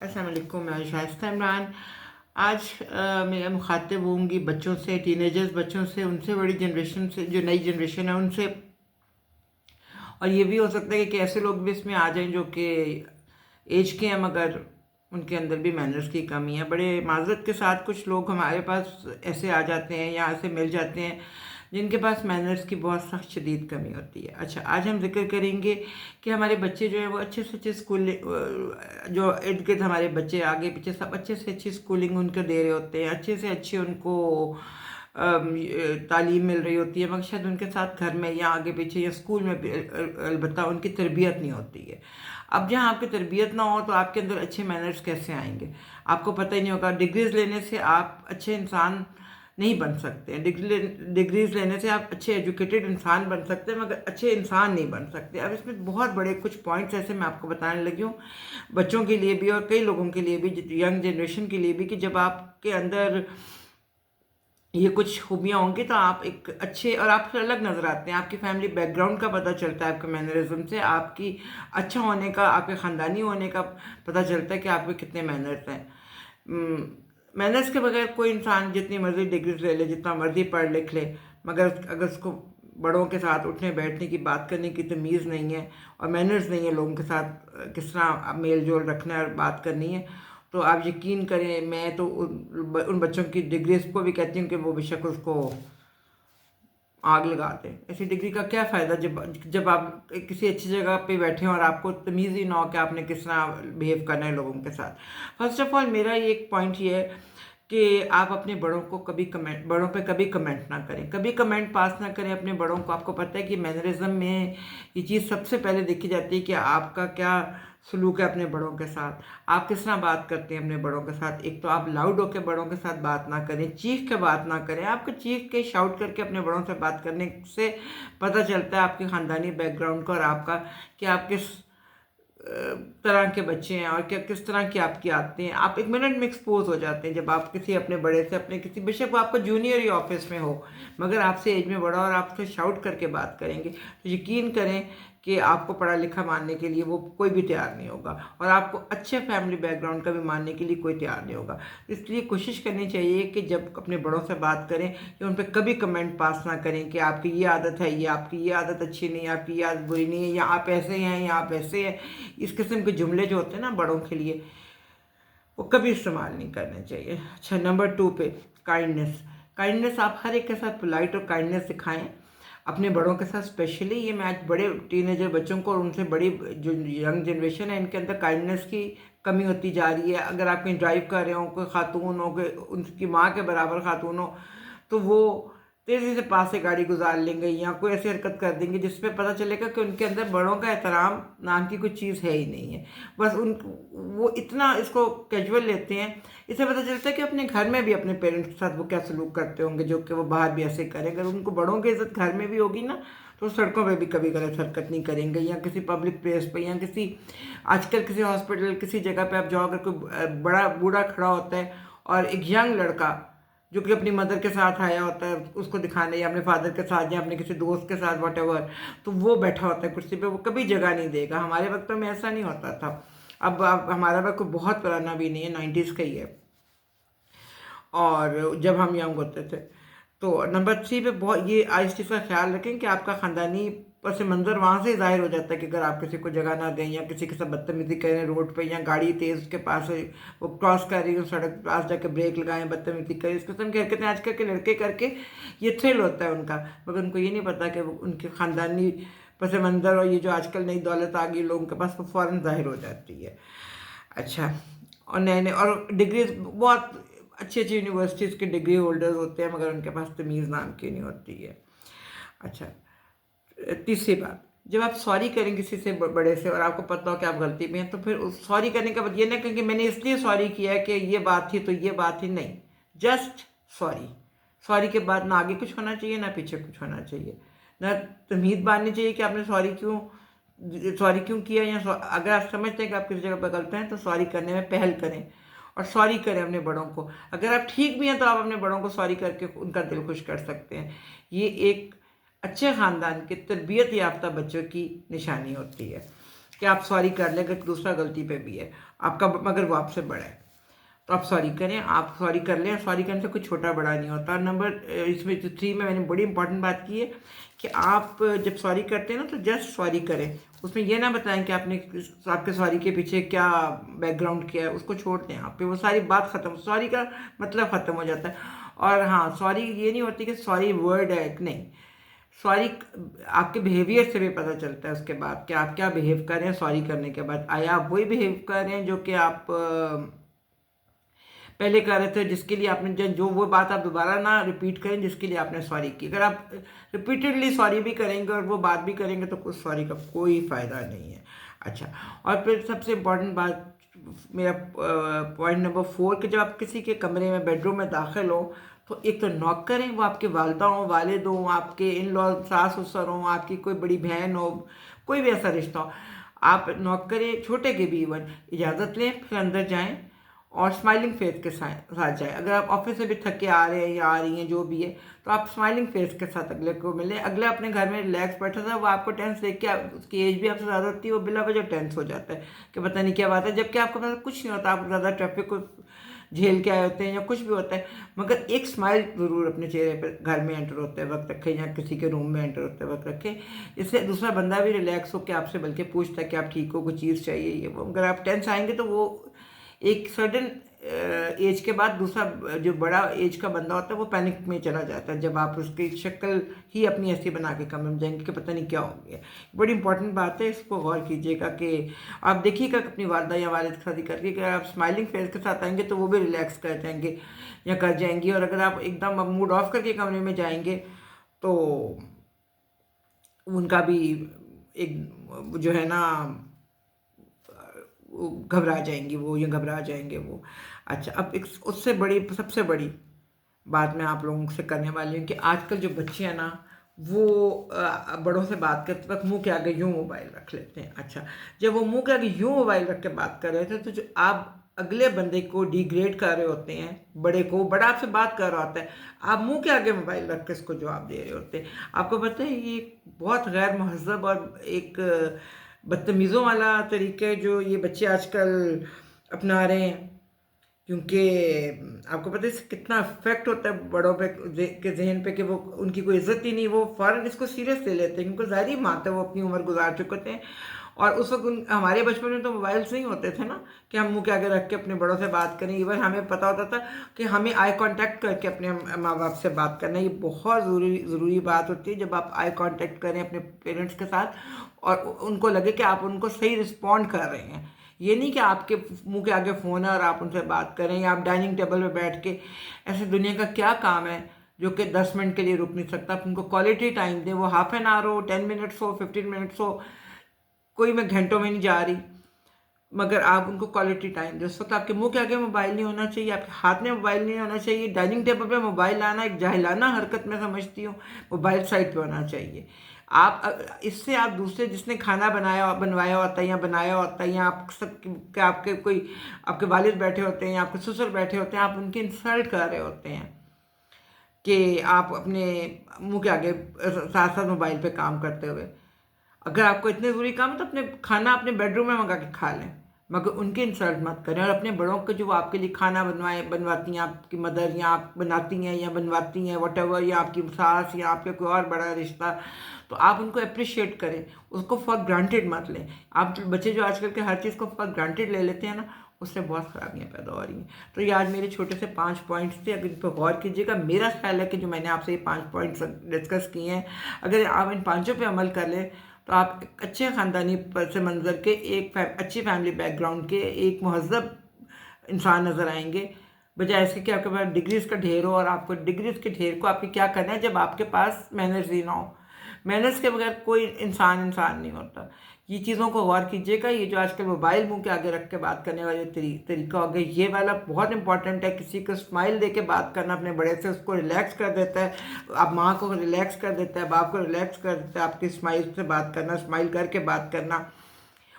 अस्सलाम वालेकुम, मैं शाइस्ता इमरान। आज मैं मुखातिब होंगी बच्चों से, टीनेजर्स बच्चों से, उनसे बड़ी जनरेशन से, जो नई जनरेशन है उनसे। और ये भी हो सकता है कि ऐसे लोग भी इसमें आ जाएं जो कि एज के हैं मगर उनके अंदर भी मैनर्स की कमी है। बड़े माजरत के साथ कुछ लोग हमारे पास ऐसे आ जाते हैं या ऐसे मिल जाते हैं जिनके पास मैनर्स की बहुत सख्त शदीद कमी होती है। अच्छा, आज हम जिक्र करेंगे कि हमारे बच्चे जो है वो अच्छे से अच्छे स्कूल, जो इर्द गिर्द हमारे बच्चे आगे पीछे सब अच्छे से अच्छी स्कूलिंग उनको दे रहे होते हैं, अच्छे से अच्छी उनको तालीम मिल रही होती है, मगर शायद उनके साथ घर में या आगे पीछे या स्कूल में भी अलबत्ता उनकी तरबियत नहीं होती है। अब जहाँ आपकी तरबियत ना हो तो आपके अंदर अच्छे मैनर्स कैसे आएंगे? आपको पता ही नहीं होगा। डिग्रीज लेने से आप अच्छे इंसान नहीं बन सकते हैं। डिग्रीज लेने से आप अच्छे एजुकेटेड इंसान बन सकते हैं मगर अच्छे इंसान नहीं बन सकते। अब इसमें बहुत बड़े कुछ पॉइंट्स ऐसे मैं आपको बताने लगी हूँ, बच्चों के लिए भी और कई लोगों के लिए भी, यंग जनरेशन के लिए भी, कि जब आपके अंदर ये कुछ खूबियाँ होंगी तो आप एक अच्छे और आप फिर अलग नज़र आते हैं। आपकी फैमिली बैकग्राउंड का पता चलता है, आपके मैनरिज्म से, आपकी अच्छा होने का, आपके ख़ानदानी होने का पता चलता है कि आपके कितने मैनर्स हैं। मैनर्स के बगैर कोई इंसान जितनी मर्जी डिग्रीज ले ले, जितना मर्जी पढ़ लिख ले, मगर अगर उसको बड़ों के साथ उठने बैठने की, बात करने की तमीज़ नहीं है और मैनर्स नहीं है, लोगों के साथ किस तरह मेल जोल रखना है और बात करनी है, तो आप यकीन करें, मैं तो उन बच्चों की डिग्रीज को भी कहती हूँ कि वो बेशक उसको आग लगा दें। ऐसी डिग्री का क्या फ़ायदा जब आप किसी अच्छी जगह पे बैठे हों और आपको तमीज़ ही ना हो कि आपने किस तरह बिहेव करना है लोगों के साथ। फर्स्ट ऑफ ऑल मेरा ये एक पॉइंट ये है कि आप अपने बड़ों को बड़ों पे कभी कमेंट ना करें, कभी कमेंट पास ना करें अपने बड़ों को। आपको पता है कि मैनरिज्म में ये चीज़ सबसे पहले देखी जाती है कि आपका क्या सलूक है अपने बड़ों के साथ, आप किस तरह बात करते हैं अपने बड़ों के साथ। एक तो आप लाउड होकर बड़ों के साथ बात ना करें, चीख के बात ना करें। आपको चीख के, शाउट करके अपने बड़ों से बात करने से पता चलता है आपके ख़ानदानी बैकग्राउंड का और आपका, कि आप किस तरह के बच्चे हैं और क्या किस तरह की आपकी आदतें हैं। आप एक मिनट में एक्सपोज हो जाते हैं जब आप किसी अपने बड़े से, अपने किसी, बेशक वो आपका जूनियर ही ऑफिस में हो मगर आपसे एज में बड़ा और आपसे शाउट करके बात करेंगे, तो यकीन करें कि आपको पढ़ा लिखा मानने के लिए वो कोई भी तैयार नहीं होगा और आपको अच्छे फैमिली बैकग्राउंड का भी मानने के लिए कोई तैयार नहीं होगा। इसलिए कोशिश करनी चाहिए कि जब अपने बड़ों से बात करें कि उन पर कभी कमेंट पास ना करें कि आपकी ये आदत है, ये आपकी ये आदत अच्छी नहीं है, आपकी ये आदत बुरी नहीं है, या आप ऐसे हैं या आप ऐसे हैं। इस किस्म के जुमले जो होते हैं ना बड़ों के लिए, वो कभी इस्तेमाल नहीं करने चाहिए। अच्छा, नंबर 2 पे काइंडनेस। काइंडनेस आप हर एक के साथ पोलाइट और काइंडनेस दिखाएं, अपने बड़ों के साथ स्पेशली। ये मैं आज बड़े टीनेजर बच्चों को और उनसे बड़ी जो यंग जनरेशन है इनके अंदर काइंडनेस की कमी होती जा रही है। अगर आप कहीं ड्राइव कर रहे हो, कोई खातून हो, कोई उनकी माँ के बराबर खातून हो, तो वो तेज़ी से पास से गाड़ी गुजार लेंगे या कोई ऐसी हरकत कर देंगे जिसपे पता चलेगा कि उनके अंदर बड़ों का एहतराम नाम की कुछ चीज़ है ही नहीं है। बस उन वो इतना इसको कैजुअल लेते हैं। इससे पता चलता है कि अपने घर में भी अपने पेरेंट्स के साथ वो क्या सलूक करते होंगे जो कि वो बाहर भी ऐसे करें। अगर उनको बड़ों की इज्जत घर में भी होगी ना तो सड़कों पे भी कभी गलत हरकत नहीं करेंगे, या किसी पब्लिक प्लेस पे, या किसी, आजकल किसी हॉस्पिटल, किसी जगह पे आप जाओ, अगर कोई बड़ा बूढ़ा खड़ा होता है और एक यंग लड़का जो कि अपनी मदर के साथ आया होता है उसको दिखाने, या अपने फादर के साथ या अपने किसी दोस्त के साथ वट एवर, तो वो बैठा होता है कुर्सी पे, वो कभी जगह नहीं देगा। हमारे वक्त में ऐसा नहीं होता था। अब हमारा वक्त बहुत पुराना भी नहीं है, 90s का ही है, और जब हम यंग होते थे। तो नंबर 3 पे बहुत ये इस चीज़ का ख्याल रखें कि आपका ख़ानदानी पस मंज़र वहाँ से ज़ाहिर हो जाता है कि अगर आप किसी को जगह ना दें या किसी के साथ बदतमीज़ी करें रोड पे, या गाड़ी तेज़ के पास है वो क्रॉस कर रही हो, सड़क पास जाके ब्रेक लगाएं, बदतमीज़ी करें, इस किस्म की हरकतें आजकल के लड़के करके ये थ्रिल होता है उनका, मगर उनको ये नहीं पता कि वो उनके ख़ानदानी पस मंज़र और ये जो आजकल नई दौलत आ गई लोगों के पास, वो फ़ौरन ज़ाहिर हो जाती है। अच्छा, और नए नए और डिग्रीज, बहुत अच्छी अच्छी यूनिवर्सिटीज़ के डिग्री होल्डर्स होते हैं मगर उनके पास तमीज़ नाम की नहीं होती है। अच्छा, तीसरी बात, जब आप सॉरी करें किसी से बड़े से और आपको पता हो कि आप गलती में हैं, तो फिर उस सॉरी करने का मतलब ये ना कहें कि मैंने इसलिए सॉरी किया है कि ये बात थी तो ये बात थी, नहीं, जस्ट सॉरी। सॉरी के बाद ना आगे कुछ होना चाहिए ना पीछे कुछ होना चाहिए, ना तमीज़ बांधनी चाहिए कि आपने सॉरी क्यों किया, या अगर आप समझते हैं कि आप किसी जगह पर गलत हैं तो सॉरी करने में पहल करें और सॉरी करें अपने बड़ों को। अगर आप ठीक भी हैं तो आप अपने बड़ों को सॉरी करके उनका दिल खुश कर सकते हैं। ये एक अच्छे ख़ानदान के तरबियत याफ्ता बच्चों की निशानी होती है। कि आप सॉरी कर लें अगर दूसरा गलती पे भी है आपका, मगर वो आपसे बड़ा है तो आप सॉरी करें, आप सॉरी कर लें। सॉरी करने से कोई छोटा बड़ा नहीं होता। नंबर इसमें 3 में मैंने बड़ी इंपॉर्टेंट बात की है कि आप जब सॉरी करते हैं ना तो जस्ट सॉरी करें, उसमें ये ना बताएं कि आपने आपके सॉरी के पीछे क्या बैकग्राउंड किया है, उसको छोड़ दें आप पे, वो सारी बात ख़त्म, सॉरी का मतलब ख़त्म हो जाता है। और हाँ, सॉरी ये नहीं होती कि सॉरी वर्ड है, नहीं, सॉरी आपके बिहेवियर से भी पता चलता है उसके बाद कि आप क्या बिहेव कर रहे हैं सॉरी करने के बाद। आया आप वही बिहेव कर रहे हैं जो कि आप पहले कर रहे थे, जिसके लिए आपने जो वो बात आप दोबारा ना रिपीट करें जिसके लिए आपने सॉरी की। अगर आप रिपीटेडली सॉरी भी करेंगे और वो बात भी करेंगे तो कुछ सॉरी का कोई फ़ायदा नहीं है। अच्छा, और फिर सबसे इम्पॉर्टेंट बात, मेरा पॉइंट नंबर 4 कि जब आप किसी के कमरे में बेडरूम में दाखिल हो तो एक तो नॉक करें, वो आपके वालदा हों, वालिद हों, आपके इन लॉ सास ससुर हों, आपकी कोई बड़ी बहन हो, कोई भी ऐसा रिश्ता हो, आप नॉक करें, छोटे के भी इवन, इजाज़त लें, फिर अंदर जाएं और स्माइलिंग फेस के साथ जाए। अगर आप ऑफिस से भी थक के आ रहे हैं या आ रही हैं जो भी है, तो आप स्माइलिंग फेस के साथ अगले को मिलें। अगला अपने घर में रिलैक्स बैठा था, वो आपको टेंस देख के, उसकी एज भी आपसे ज़्यादा होती है, वो बिला वजह टेंस हो जाता है कि पता नहीं क्या बात है, जबकि आपको पता कुछ नहीं होता, आप ज़्यादा ट्रैफिक को झेल के आए होते हैं या कुछ भी होता है, मगर एक स्माइल ज़रूर अपने चेहरे पर घर में एंटर होते वक्त रखें या किसी के रूम में एंटर होते वक्त रखें। इससे दूसरा बंदा भी रिलैक्स होकर आपसे बल्कि पूछता है कि आप ठीक हो, कोई चीज़ चाहिए ये वो। अगर आप टेंस आएंगे तो वो एक सर्टन एज के बाद दूसरा जो बड़ा एज का बंदा होता है वो पैनिक में चला जाता है जब आप उसकी शक्ल ही अपनी ऐसी बना के कमरे में जाएंगे कि पता नहीं क्या हो गया। बड़ी इंपॉर्टेंट बात है, इसको गौर कीजिएगा कि आप देखिएगा अपनी वालदा या वालिद के साथ करके, अगर आप स्माइलिंग फेस के साथ आएंगे तो वो भी रिलैक्स कर जाएंगे या कर जाएंगी, और अगर आप एकदम मूड ऑफ करके कमरे में जाएंगे तो उनका भी एक जो है ना घबरा जाएंगी वो, या घबरा जाएंगे वो। अच्छा, अब एक उससे बड़ी, सबसे बड़ी बात मैं आप लोगों से करने वाली हूँ कि आजकल जो बच्चे हैं ना वो बड़ों से बात करते वक्त मुंह के आगे यूं मोबाइल रख लेते हैं। अच्छा, जब वो मुंह के आगे यूं मोबाइल रख के बात कर रहे थे तो जो आप अगले बंदे को डिग्रेड कर रहे होते हैं, बड़े को, बड़ा आपसे बात कर रहा होता है, आप मुंह के आगे मोबाइल रख के इसको जवाब दे रहे होते हैं। आपको पता है ये बहुत गैर महज़ब और एक बदतमीज़ों वाला तरीका है जो ये बच्चे आजकल अपना रहे हैं, क्योंकि आपको पता है इससे कितना इफेक्ट होता है बड़ों पे के जहन पे कि वो उनकी कोई इज्जत ही नहीं, वो फ़ौरन इसको सीरियस ले लेते हैं, क्योंकि ज़ाहिर बात है वो अपनी उम्र गुजार चुके थे। और उस वक्त हमारे बचपन में तो मोबाइल्स नहीं होते थे ना कि हम मुंह के आगे रख के अपने बड़ों से बात करें। इवन हमें पता होता था कि हमें आई कांटेक्ट करके अपने माँ बाप से बात करना, ये बहुत ज़रूरी बात होती है। जब आप आई कांटेक्ट करें अपने पेरेंट्स के साथ और उनको लगे कि आप उनको सही रिस्पॉन्ड कर रहे हैं, ये नहीं कि आपके मुंह के आगे फ़ोन है और आप उनसे बात करें, या आप डाइनिंग टेबल पे बैठ के, ऐसे दुनिया का क्या काम है जो कि 10 मिनट के लिए रुक नहीं सकता। आप उनको क्वालिटी टाइम दें, वो हाफ एन आवर हो, 10 मिनट्स हो, 15 मिनट्स हो, कोई मैं घंटों में नहीं जा रही, मगर आप उनको क्वालिटी टाइम दें। उस वक्त आपके मुंह के आगे मोबाइल नहीं होना चाहिए, आपके हाथ में मोबाइल नहीं होना चाहिए। डाइनिंग टेबल पे मोबाइल लाना एक जाहिलाना हरकत मैं समझती हूँ, मोबाइल साइड पे होना चाहिए। आप इससे आप दूसरे जिसने खाना बनवाया होता है या बनाया होता है, या आप सब आपके कोई आपके वालिद बैठे होते हैं या आपके ससुर बैठे होते हैं, आप उनकी इंसल्ट कर रहे होते हैं कि आप अपने मुंह के आगे साथ साथ मोबाइल पे काम करते हुए। अगर आपको इतने ज़रूरी काम है तो अपने खाना अपने बेडरूम में मंगा के खा लें, मगर उनकी इंसल्ट मत करें। और अपने बड़ों को जो आपके लिए खाना बनवाती हैं, आपकी मदर, या आप बनाती हैं या बनवाती हैं वटेवर, या आपकी सास, या आपके कोई और बड़ा रिश्ता, तो आप उनको अप्रिशिएट करें, उसको फॉर ग्रांटेड मत लें। आप बच्चे जो आजकल के हर चीज़ को फॉर ग्रांटेड ले लेते हैं ना, उससे बहुत ख़राबियाँ पैदा हो रही हैं। तो ये आज मेरे छोटे से 5 पॉइंट्स थे, अगर इन पर गौर कीजिएगा। मेरा ख्याल है कि जो मैंने आपसे ये 5 पॉइंट्स डिस्कस किए हैं, अगर आप इन 5 पे अमल कर लें तो आप एक अच्छे ख़ानदानी पस मंज़र के, एक अच्छी फैमिली बैकग्राउंड के, एक महज़ब इंसान नज़र आएंगे, बजाय इसके कि आपके पास डिग्रीज़ का ढेर हो। और आपको डिग्रीज़ के ढेर को आपको क्या करना है जब आपके पास मैनर्स ही ना हो। मैनर्स के बगैर कोई इंसान नहीं होता। ये चीज़ों को गौर कीजिएगा। ये जो आजकल मोबाइल मुंह के आगे रख के बात करने वाले तरीका हो गया, ये वाला बहुत इंपॉर्टेंट है। किसी को स्माइल दे के बात करना अपने बड़े से, उसको रिलैक्स कर देता है। आप माँ को रिलैक्स कर देता है, बाप को रिलैक्स कर देता है। आपकी स्माइल से बात करना, स्माइल करके बात करना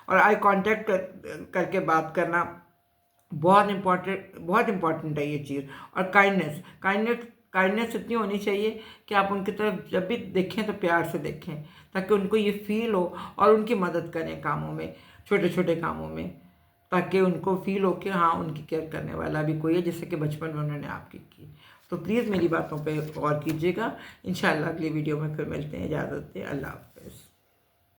और आई कांटेक्ट करके बात करना बहुत इम्पॉर्टेंट है ये चीज़। और काइंडनेस इतनी होनी चाहिए कि आप उनकी तरफ जब भी देखें तो प्यार से देखें, ताकि उनको ये फील हो और उनकी मदद करें कामों में। छोटे छोटे कामों में, ताकि उनको फील हो कि हाँ उनकी केयर करने वाला भी कोई है, जैसे कि बचपन में उन्होंने आपकी की। तो प्लीज़ मेरी बातों पे गौर कीजिएगा। इंशाल्लाह अगली वीडियो में फिर मिलते हैं। इजाज़त दें। अल्लाह हाफ़िज़।